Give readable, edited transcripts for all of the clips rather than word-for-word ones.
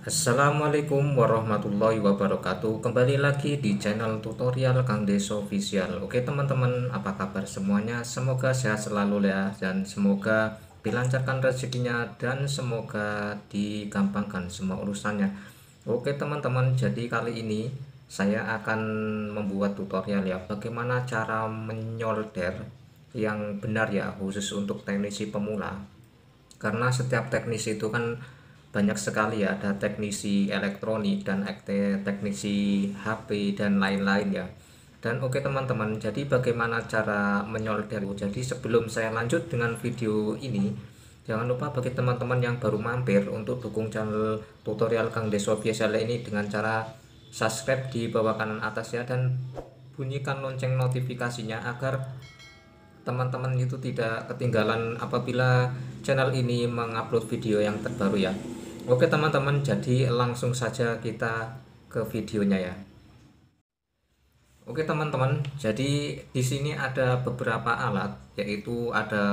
Assalamualaikum warahmatullahi wabarakatuh. Kembali lagi di channel tutorial Kang Deso Official. Oke teman-teman, apa kabar semuanya? Semoga sehat selalu ya, dan semoga dilancarkan rezekinya, dan semoga digampangkan semua urusannya. Oke teman-teman, jadi kali ini saya akan membuat tutorial ya, bagaimana cara menyolder yang benar ya, khusus untuk teknisi pemula. Karena setiap teknisi itu kan banyak sekali ya, ada teknisi elektronik dan teknisi HP dan lain-lain ya. Dan oke teman-teman, jadi bagaimana cara menyolder? Jadi sebelum saya lanjut dengan video ini, jangan lupa bagi teman-teman yang baru mampir untuk dukung channel tutorial Kang Deso Official ini dengan cara subscribe di bawah kanan atas ya, dan bunyikan lonceng notifikasinya agar teman-teman itu tidak ketinggalan apabila channel ini mengupload video yang terbaru ya. Oke teman-teman, jadi langsung saja kita ke videonya ya. Oke teman-teman, jadi di sini ada beberapa alat, yaitu ada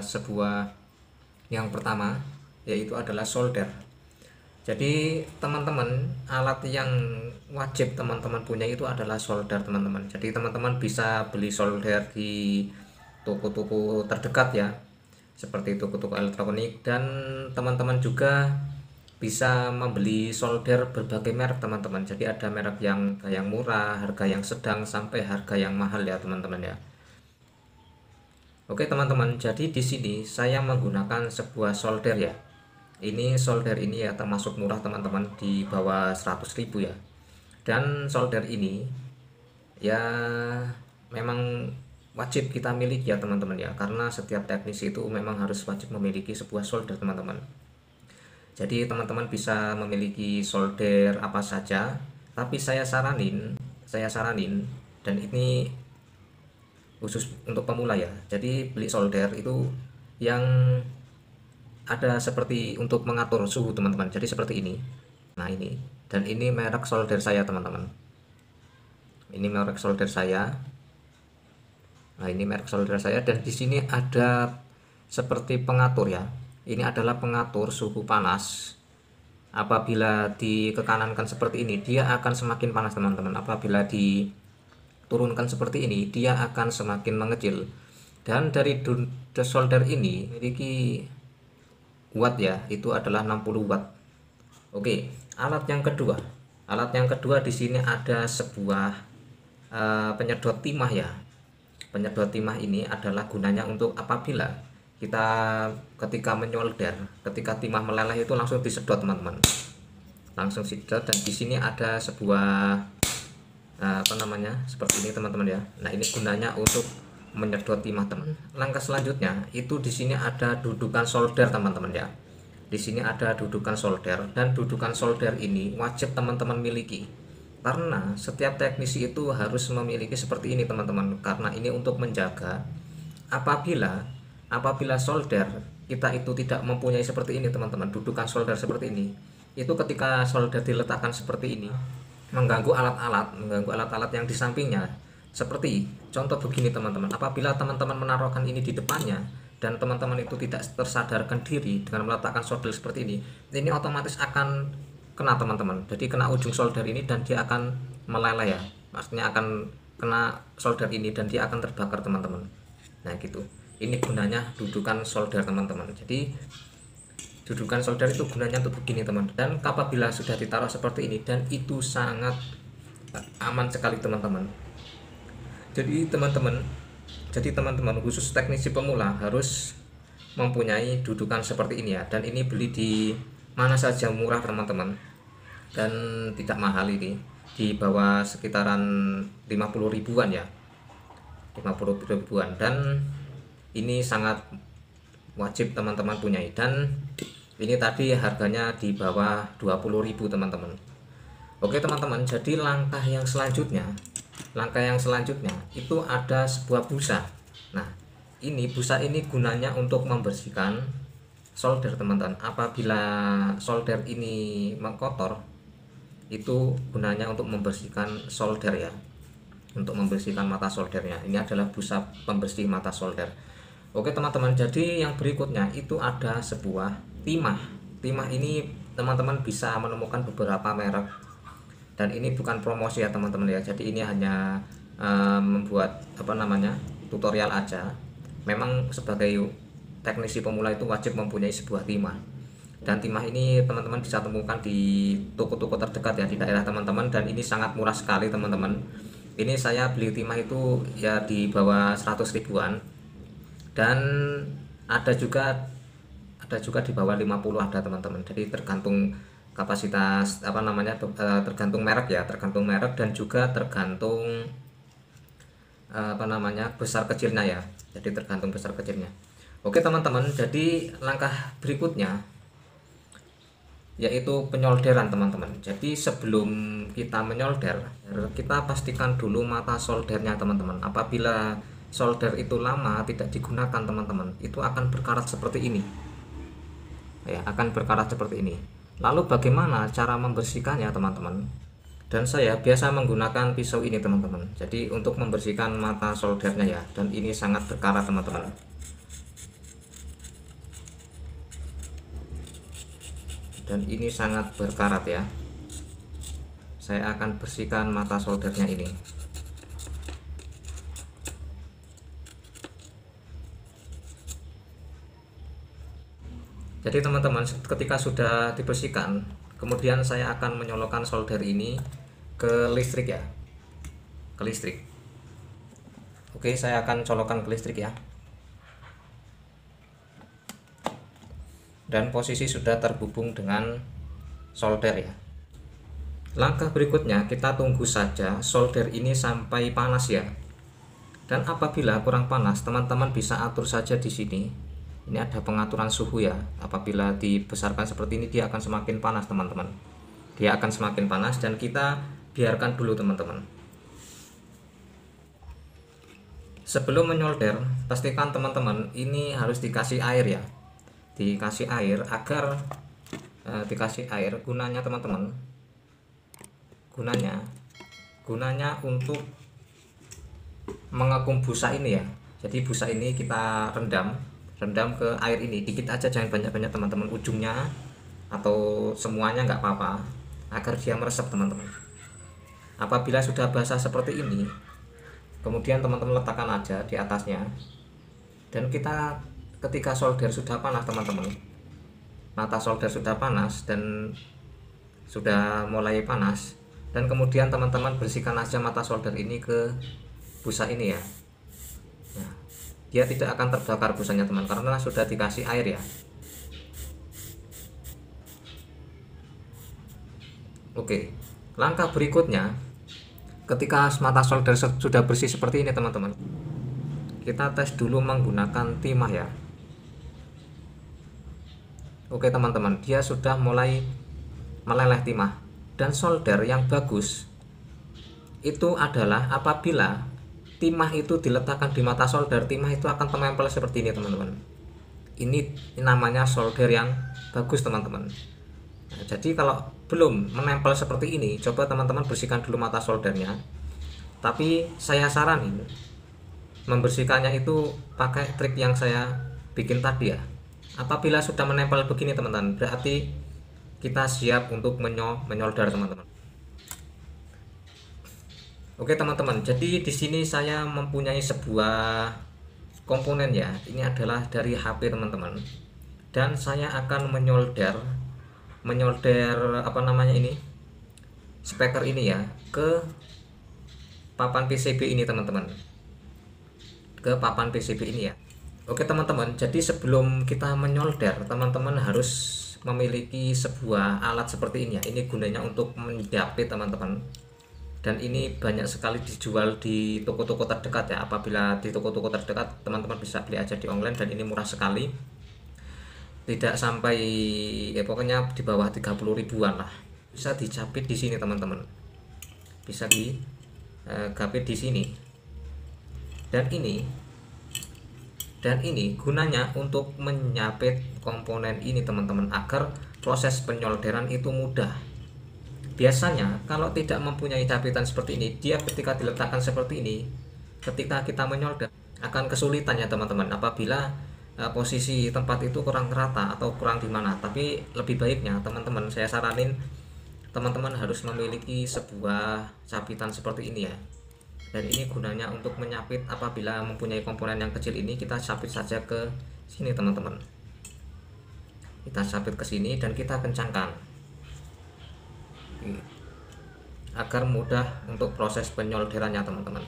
sebuah, yang pertama yaitu adalah solder. Jadi teman-teman, alat yang wajib teman-teman punya itu adalah solder teman-teman. Jadi teman-teman bisa beli solder di toko-toko terdekat ya, seperti toko-toko elektronik, dan teman-teman juga bisa membeli solder berbagai merek teman-teman. Jadi ada merek yang murah, harga yang sedang, sampai harga yang mahal ya teman-teman ya. Oke teman-teman, jadi di sini saya menggunakan sebuah solder ya. Ini solder ini ya termasuk murah teman-teman, di bawah 100.000 ya. Dan solder ini ya memang wajib kita miliki ya teman-teman ya, karena setiap teknisi itu memang harus wajib memiliki sebuah solder teman-teman. Jadi teman-teman bisa memiliki solder apa saja, tapi saya saranin dan ini khusus untuk pemula ya. Jadi beli solder itu yang ada seperti untuk mengatur suhu teman-teman. Jadi seperti ini. Nah ini, dan ini merek solder saya teman-teman. Ini merek solder saya. Nah ini merek solder saya, dan di sini ada seperti pengatur ya. Ini adalah pengatur suhu panas. Apabila dikekanankan seperti ini, dia akan semakin panas teman-teman. Apabila diturunkan seperti ini, dia akan semakin mengecil. Dan dari solder ini memiliki watt ya, itu adalah 60 watt. Oke, alat yang kedua. Alat yang kedua di sini ada sebuah penyedot timah ya. Penyedot timah ini adalah gunanya untuk apabila kita ketika menyolder, ketika timah meleleh itu langsung disedot teman-teman, langsung sedot. Dan di sini ada sebuah seperti ini teman-teman ya. Nah ini gunanya untuk menyedot timah teman. Langkah selanjutnya itu di sini ada dudukan solder teman-teman ya. Di sini ada dudukan solder, dan dudukan solder ini wajib teman-teman miliki, karena setiap teknisi itu harus memiliki seperti ini teman-teman, karena ini untuk menjaga apabila solder kita itu tidak mempunyai seperti ini teman-teman, dudukan solder seperti ini, itu ketika solder diletakkan seperti ini mengganggu alat-alat yang di sampingnya. Seperti contoh begini teman-teman, apabila teman-teman menaruhkan ini di depannya dan teman-teman itu tidak tersadarkan diri dengan meletakkan solder seperti ini otomatis akan kena teman-teman. Jadi kena ujung solder ini dan dia akan meleleh ya, maksudnya akan kena solder ini dan dia akan terbakar teman-teman. Nah gitu, ini gunanya dudukan solder teman-teman. Jadi dudukan solder itu gunanya untuk begini teman, dan apabila sudah ditaruh seperti ini, dan itu sangat aman sekali teman-teman. Jadi teman-teman khusus teknisi pemula harus mempunyai dudukan seperti ini ya, dan ini beli di mana saja murah teman-teman, dan tidak mahal, ini di bawah sekitaran 50 ribuan ya, 50 ribuan, dan ini sangat wajib teman-teman punyai. Dan ini tadi harganya di bawah 20.000 teman-teman. Oke teman-teman, jadi langkah yang selanjutnya itu ada sebuah busa. Nah ini busa ini gunanya untuk membersihkan solder teman-teman. Apabila solder ini mengkotor, itu gunanya untuk membersihkan solder ya, untuk membersihkan mata soldernya. Ini adalah busa pembersih mata solder. Oke teman-teman, jadi yang berikutnya itu ada sebuah timah. Timah ini teman-teman bisa menemukan beberapa merek, dan ini bukan promosi ya teman-teman ya, jadi ini hanya membuat tutorial aja. Memang sebagai teknisi pemula itu wajib mempunyai sebuah timah, dan timah ini teman-teman bisa temukan di toko-toko terdekat ya di daerah teman-teman, dan ini sangat murah sekali teman-teman. Ini saya beli timah itu ya di bawah 100 ribuan, dan ada juga di bawah 50 ada teman-teman. Jadi tergantung kapasitas tergantung merek ya, tergantung merek, dan juga tergantung besar kecilnya ya. Jadi tergantung besar kecilnya. Oke teman-teman, jadi langkah berikutnya yaitu penyolderan teman-teman. Jadi sebelum kita menyolder, kita pastikan dulu mata soldernya teman-teman. Apabila solder itu lama tidak digunakan teman-teman, itu akan berkarat seperti ini ya, akan berkarat seperti ini. Lalu bagaimana cara membersihkannya teman-teman? Dan saya biasa menggunakan pisau ini teman-teman. Jadi untuk membersihkan mata soldernya ya, dan ini sangat berkarat teman-teman. Dan ini sangat berkarat ya. Saya akan bersihkan mata soldernya ini. Jadi teman-teman, ketika sudah dibersihkan, kemudian saya akan menyolokkan solder ini ke listrik ya, ke listrik. Oke, saya akan colokkan ke listrik ya. Dan posisi sudah terhubung dengan solder ya. Langkah berikutnya kita tunggu saja solder ini sampai panas ya. Dan apabila kurang panas, teman-teman bisa atur saja di sini. Ini ada pengaturan suhu ya. Apabila dibesarkan seperti ini, dia akan semakin panas teman-teman. Dia akan semakin panas, dan kita biarkan dulu teman-teman. Sebelum menyolder, pastikan teman-teman ini harus dikasih air ya. Dikasih air agar dikasih air gunanya teman-teman. Gunanya untuk mengepung busa ini ya. Jadi busa ini kita rendam ke air ini dikit aja, jangan banyak-banyak teman-teman, ujungnya atau semuanya nggak apa-apa, agar dia meresap teman-teman. Apabila sudah basah seperti ini, kemudian teman-teman letakkan aja di atasnya, dan kita ketika solder sudah panas teman-teman, mata solder sudah panas dan sudah mulai panas, dan kemudian teman-teman bersihkan aja mata solder ini ke busa ini ya. Nah, dia tidak akan terbakar busanya teman, karena sudah dikasih air ya. Oke, langkah berikutnya, ketika mata solder sudah bersih seperti ini teman-teman, kita tes dulu menggunakan timah ya. Oke teman-teman, dia sudah mulai meleleh timah. Dan solder yang bagus itu adalah apabila timah itu diletakkan di mata solder, timah itu akan menempel seperti ini teman-teman. Ini namanya solder yang bagus teman-teman. Nah, jadi kalau belum menempel seperti ini, coba teman-teman bersihkan dulu mata soldernya. Tapi saya saranin membersihkannya itu pakai trik yang saya bikin tadi ya. Apabila sudah menempel begini teman-teman, berarti kita siap untuk menyolder teman-teman. Oke teman-teman, jadi di sini saya mempunyai sebuah komponen ya. Ini adalah dari HP teman-teman, dan saya akan menyolder speaker ini ya ke papan PCB ini teman-teman, ke papan PCB ini ya. Oke teman-teman, jadi sebelum kita menyolder, teman-teman harus memiliki sebuah alat seperti ini ya. Ini gunanya untuk menjepit teman-teman, dan ini banyak sekali dijual di toko-toko terdekat ya. Apabila di toko-toko terdekat, teman-teman bisa beli aja di online, dan ini murah sekali, tidak sampai ya, pokoknya di bawah 30 ribuan lah. Bisa dijepit di sini teman-teman, bisa digapit di sini. Dan ini gunanya untuk menyapit komponen ini teman-teman, agar proses penyolderan itu mudah. Biasanya kalau tidak mempunyai capitan seperti ini, dia ketika diletakkan seperti ini, ketika kita menyolder akan kesulitan ya teman-teman. Apabila posisi tempat itu kurang rata atau kurang di mana. Tapi lebih baiknya teman-teman, saya saranin teman-teman harus memiliki sebuah sabitan seperti ini ya. Dan ini gunanya untuk menyapit. Apabila mempunyai komponen yang kecil ini, kita sabit saja ke sini teman-teman. Kita sabit ke sini dan kita kencangkan agar mudah untuk proses penyolderannya teman-teman.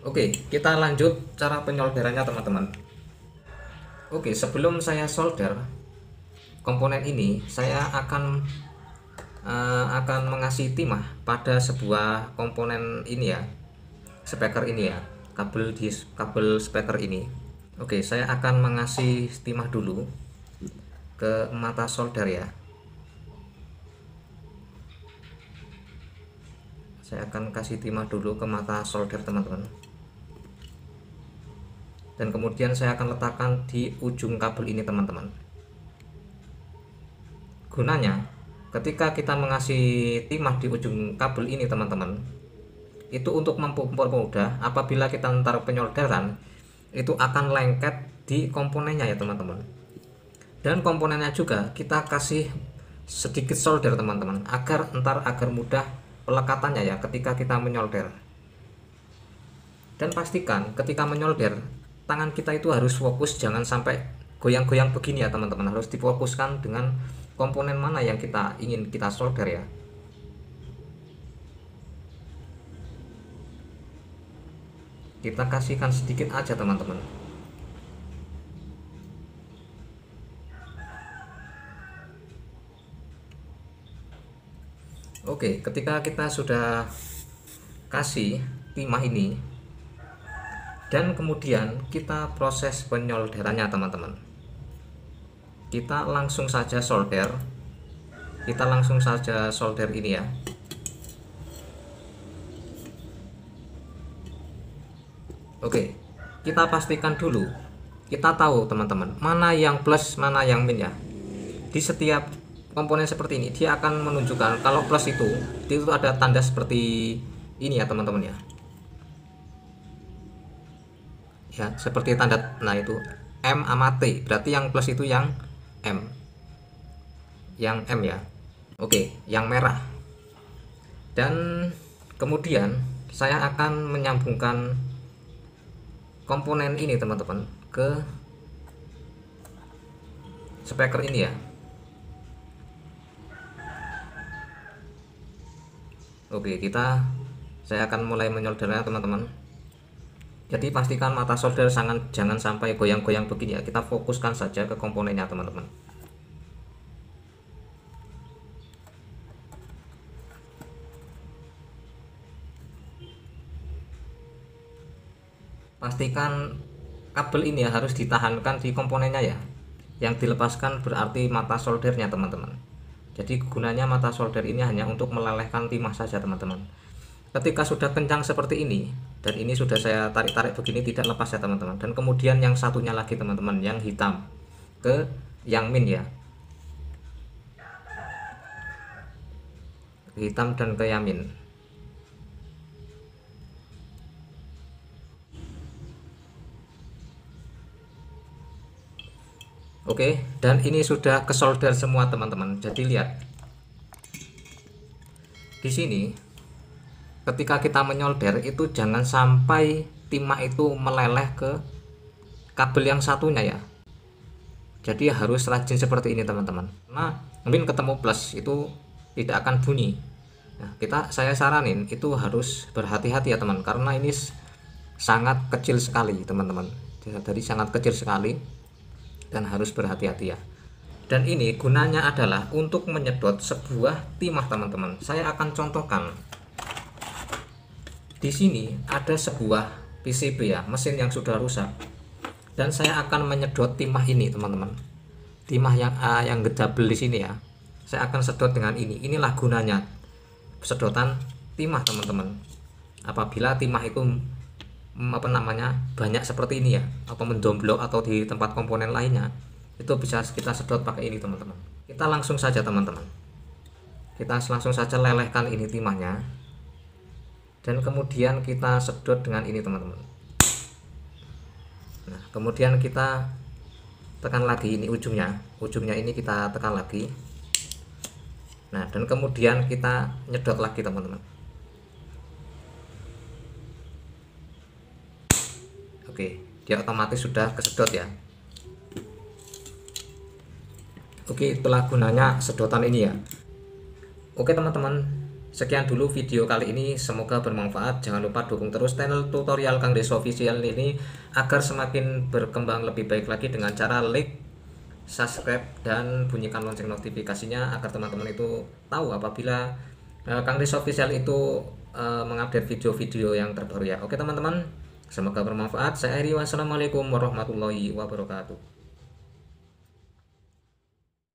Oke, kita lanjut cara penyolderannya teman-teman. Oke, sebelum saya solder komponen ini, saya akan mengasih timah pada sebuah komponen ini ya, speaker ini ya, kabel speaker ini. Oke, saya akan mengasih timah dulu ke mata solder ya. Saya akan kasih timah dulu ke mata solder teman-teman. Dan kemudian saya akan letakkan di ujung kabel ini teman-teman. Gunanya ketika kita mengasih timah di ujung kabel ini teman-teman, itu untuk mempermudah apabila kita ntar penyolderan itu akan lengket di komponennya ya teman-teman. Dan komponennya juga kita kasih sedikit solder teman-teman, agar mudah pelekatannya ya ketika kita menyolder. Dan pastikan ketika menyolder tangan kita itu harus fokus, jangan sampai goyang-goyang begini ya teman-teman. Harus difokuskan dengan komponen mana yang kita ingin kita solder ya. Kita kasihkan sedikit aja teman-teman. Oke, ketika kita sudah kasih timah ini dan kemudian kita proses penyolderannya teman-teman, kita langsung saja solder. Kita langsung saja solder ini ya. Oke, kita pastikan dulu, kita tahu teman-teman mana yang plus mana yang min ya. Di setiap komponen seperti ini dia akan menunjukkan kalau plus itu ada tanda seperti ini ya teman-teman ya. Ya, seperti tanda, nah itu M sama T, berarti yang plus itu yang M. Yang M ya. Oke, yang merah. Dan kemudian saya akan menyambungkan komponen ini teman-teman ke speaker ini ya. Oke, saya akan mulai menyoldernya teman-teman. Jadi pastikan mata solder jangan sampai goyang-goyang begini ya. Kita fokuskan saja ke komponennya teman-teman. Pastikan kabel ini ya harus ditahankan di komponennya ya. Yang dilepaskan berarti mata soldernya teman-teman. Jadi gunanya mata solder ini hanya untuk melelehkan timah saja teman-teman. Ketika sudah kencang seperti ini, dan ini sudah saya tarik-tarik begini tidak lepas ya teman-teman. Dan kemudian yang satunya lagi teman-teman, yang hitam ke yang min ya. Hitam dan ke yang min. Oke, dan ini sudah kesolder semua teman-teman. Jadi lihat di sini, ketika kita menyolder itu jangan sampai timah itu meleleh ke kabel yang satunya ya. Jadi harus rajin seperti ini teman-teman. Nah, min ketemu plus itu tidak akan bunyi. Nah, saya saranin itu harus berhati-hati ya teman, karena ini sangat kecil sekali teman-teman. Jadi sangat kecil sekali dan harus berhati-hati ya. Dan ini gunanya adalah untuk menyedot sebuah timah teman-teman. Saya akan contohkan. Di sini ada sebuah PCB ya, mesin yang sudah rusak. Dan saya akan menyedot timah ini teman-teman. Timah yang gedabel di sini ya. Saya akan sedot dengan ini. Inilah gunanya sedotan timah teman-teman. Apabila timah itu banyak seperti ini ya, atau mendomblok atau di tempat komponen lainnya, itu bisa kita sedot pakai ini teman-teman. Kita langsung saja teman-teman. Kita langsung saja lelehkan ini timahnya. Dan kemudian kita sedot dengan ini teman-teman. Nah, kemudian kita tekan lagi ini ujungnya ini kita tekan lagi. Nah, dan kemudian kita nyedot lagi teman-teman. Oke, dia otomatis sudah kesedot ya. Oke, itulah gunanya sedotan ini ya. Oke teman-teman, sekian dulu video kali ini, semoga bermanfaat. Jangan lupa dukung terus channel tutorial Kang Deso Official ini agar semakin berkembang lebih baik lagi dengan cara like, subscribe, dan bunyikan lonceng notifikasinya agar teman-teman itu tahu apabila Kang Deso Official itu mengupdate video-video yang terbaru ya. Oke teman-teman, semoga bermanfaat. Saya Eri, wassalamualaikum warahmatullahi wabarakatuh.